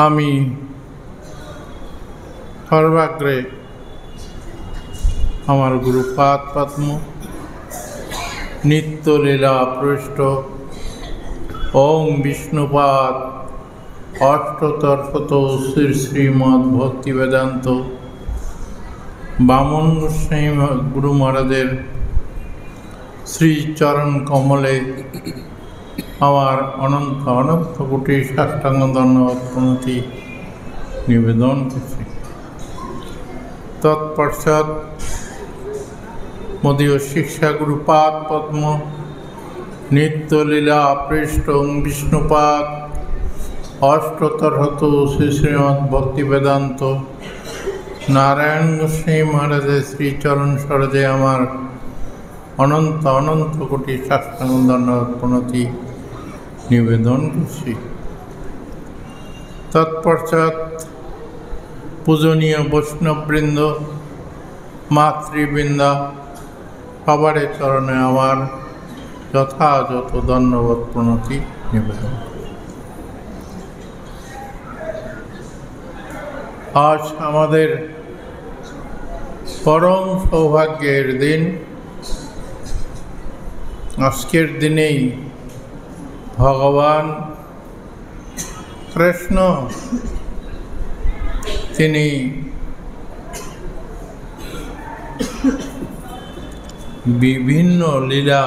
আমি সর্বাগ্রে আমার গুরুপাদ পদ্ম নিত্য লীলা পৃষ্ঠ ওম বিষ্ণুপাদ অষ্টতর শত শ্রী শ্রীমদ্ ভক্তি বেদান্ত বামন গোস্বামী গুরু মহারাজের শ্রীচরণ কমলে আমার অনন্ত অনন্ত কোটি সাষ্টাঙ্গ ধন্যবাদ প্রণতি নিবেদন করছি। তৎপশ্চাৎ মদীয় শিক্ষা গুরুপাদ পদ্ম নিত্য লীলা পৃষ্ঠ বিষ্ণুপাদ অষ্টতর শত শ্রী শ্রীমদ্ ভক্তি বেদান্ত নারায়ণ গোস্বামী মহারাজের শ্রীচরণ সরজে আমার অনন্ত অনন্ত কোটি সাষ্টাঙ্গ ধন্যবাদ প্রণতি নিবেদন করছি। তৎপশ্চাৎ পূজনীয় বৈষ্ণববৃন্দ মাতৃবৃন্দা সবার চরণে আমার যথাযথ ধন্যবাদ প্রণতি নিবেদন। আজ আমাদের পরম সৌভাগ্যের দিন। আজকের দিনেই ভগবান কৃষ্ণ তিনি বিভিন্ন লীলা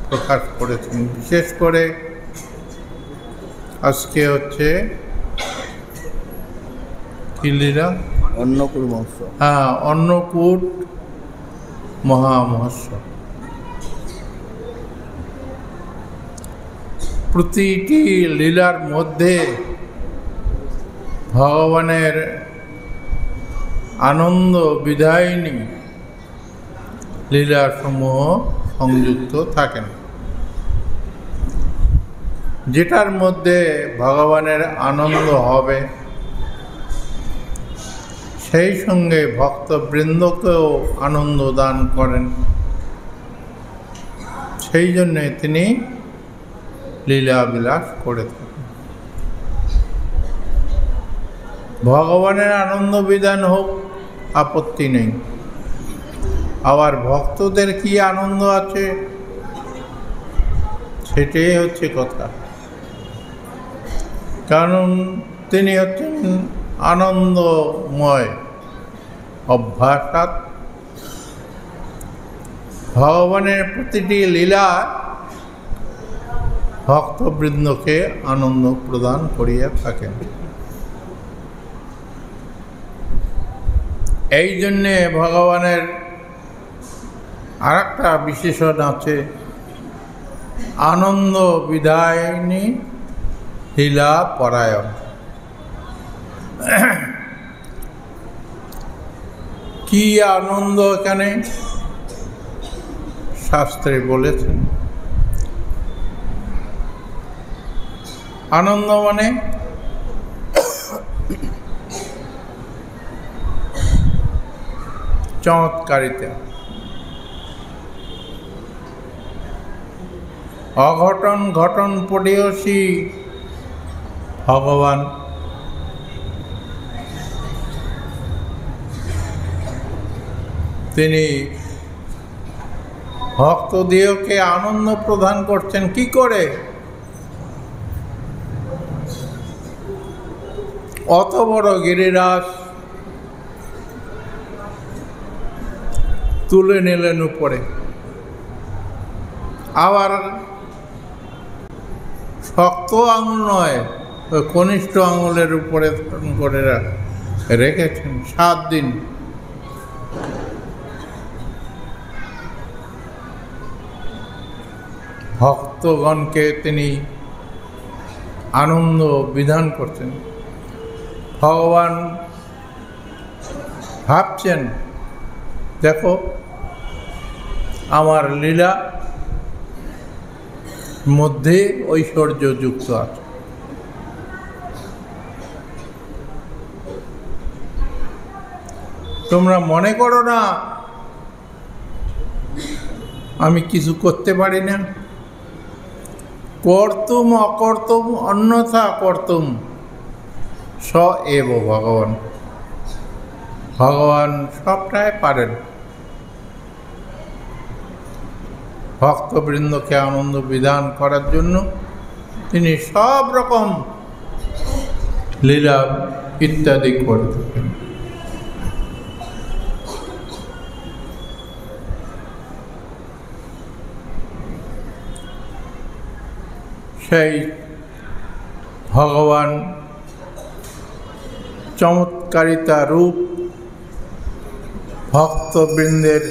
প্রকাশ করেছেন। বিশেষ করে আজকে হচ্ছে কি লীলা? অন্নকূট মহোৎসব। হ্যাঁ, অন্নকূট মহামহোৎসব। প্রতিটি লীলার মধ্যে ভগবানের আনন্দ বিদায়িনী লীলাসমূহ সংযুক্ত থাকেন, যেটার মধ্যে ভগবানের আনন্দ হবে সেই সঙ্গে ভক্তবৃন্দকেও আনন্দ দান করেন। সেই জন্যে তিনি লীলা বিলাস করে থাকেন। ভগবানের আনন্দ বিধান হোক, আপত্তি নেই। আবার ভক্তদের কি আনন্দ আছে সেটাই হচ্ছে কথা। কারণ তিনি হচ্ছেন আনন্দময় অভ্যাসাৎ। ভগবানের প্রতিটি লীলা ভক্তবৃন্দকে আনন্দ প্রদান করিয়া থাকেন। এই জন্যে ভগবানের আর একটা বিশেষণ আছে, আনন্দ বিদায়িনী লীলা পরায়ণ। কি আনন্দ এখানে শাস্ত্রে বলেছেন। আনন্দ মানে চমৎকারিতা, অঘটন ঘটন পড়িয়সী ভগবান। তিনি ভক্তদেহকে আনন্দ প্রদান করছেন কি করে? অত বড় গিরিরাজ তুলে নিলেন উপরে, আবার শক্ত আঙুল নয়, কনিষ্ঠ আঙুলের উপরে করে রেখেছেন 7 দিন। ভক্তগণকে তিনি আনন্দ বিধান করছেন। ভগবান ভাবছেন, দেখো আমার লীলা মধ্যে ঐশ্বর্য যুক্ত আছে। তোমরা মনে করো না আমি কিছু করতে পারি না। কর্তুম অকর্তুম অন্যথা কর্তুম, স এব ভগবান। ভগবান সবটাই পারেন। ভক্তবৃন্দকে আনন্দ বিধান করার জন্য তিনি সব রকম লীলা ইত্যাদি করে থাকেন। সেই ভগবান চমৎকারিতা রূপ ভক্তবৃন্দের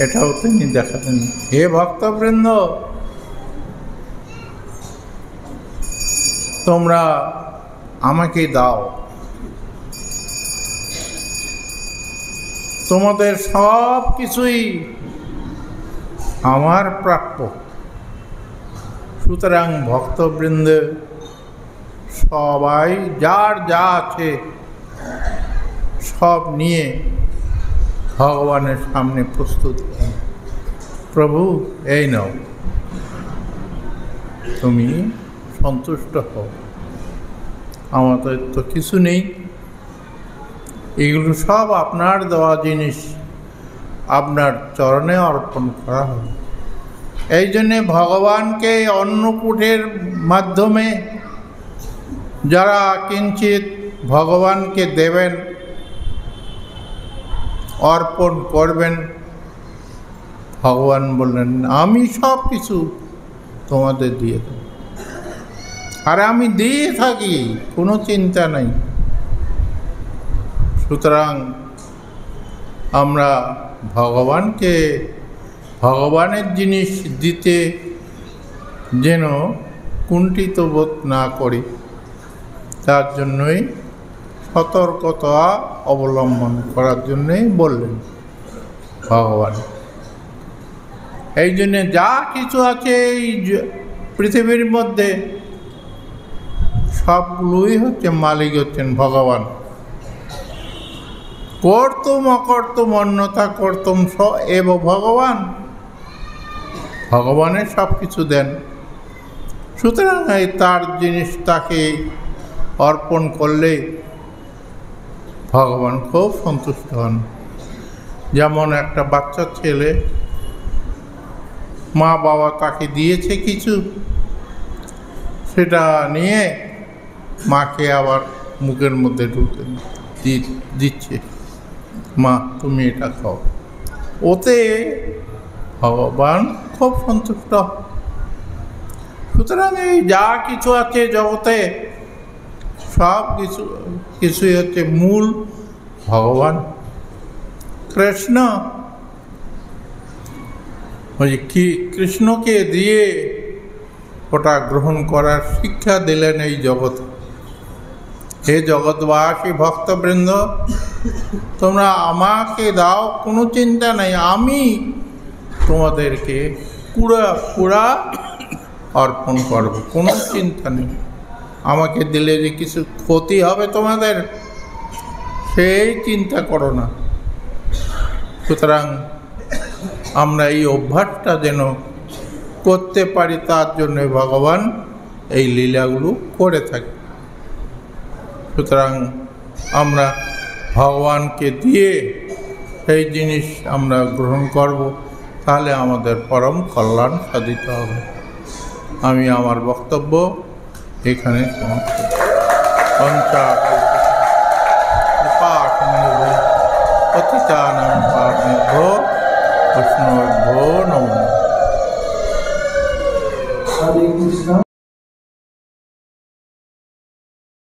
এটাও তিনি দেখাতেন। হে ভক্তবৃন্দ, তোমরা আমাকে দাও, তোমাদের সব কিছুই আমার প্রাপ্য। সুতরাং ভক্তবৃন্দ সবাই যার যা আছে সব নিয়ে ভগবানের সামনে প্রস্তুত। প্রভু, এই নাও, তুমি সন্তুষ্ট হও, আমাদের তো কিছু নেই, এগুলো সব আপনার দেওয়া জিনিস, আপনার চরণে অর্পণ করা হবে। এই জন্যে ভগবানকে অন্নকূটের মাধ্যমে যারা কিঞ্চিত ভগবানকে দেবেন, অর্পণ করবেন, ভগবান বললেন আমি সব কিছু তোমাদের দিয়ে দেব। আর আমি দিয়ে থাকি, কোনো চিন্তা নাই। সুতরাং আমরা ভগবানকে ভগবানের জিনিস দিতে যেন কুণ্ঠিত বোধ না করি, তার জন্যই সতর্কতা অবলম্বন করার জন্যই বললেন ভগবান। এই জন্যে যা কিছু আছে এই পৃথিবীর মধ্যে সবগুলোই হচ্ছে মালিক হচ্ছেন ভগবান। কর্তুম অকর্তুম অন্যথা কর্তুম স এব ভগবান। ভগবানের সব কিছু দেন। সুতরাং এই তার জিনিস তাকে অর্পণ করলে ভগবান খুব সন্তুষ্ট হন। যেমন একটা বাচ্চা ছেলে, মা বাবা তাকে দিয়েছে কিছু, সেটা নিয়ে মাকে আবার মুখের মধ্যে ঢুকে দিচ্ছে, মা তুমি এটা খাও। ওতে ভগবান খুব সন্তুষ্ট। সুতরাং এই যা কিছু আছে জগতে সব কিছুই হচ্ছে মূল ভগবান। কৃষ্ণ কি কৃষ্ণকে দিয়ে ওটা গ্রহণ করার শিক্ষা দিলেন এই জগতে। হে জগৎবাসী ভক্তবৃন্দ, তোমরা আমাকে দাও, কোনো চিন্তা নেই, আমি তোমাদেরকে পুরা অর্পণ করব, কোনো চিন্তা নেই। আমাকে দিলে যে কিছু ক্ষতি হবে তোমাদের, সেই চিন্তা করো না। সুতরাং আমরা এই অভ্যাসটা যেন করতে পারি, তার জন্য ভগবান এই লীলাগুলো করে থাকে। সুতরাং আমরা ভগবানকে দিয়ে সেই জিনিস আমরা গ্রহণ করব, তাহলে আমাদের পরম কল্যাণ সাধিত হবে। আমি আমার বক্তব্য এখানে সমাপ্ত।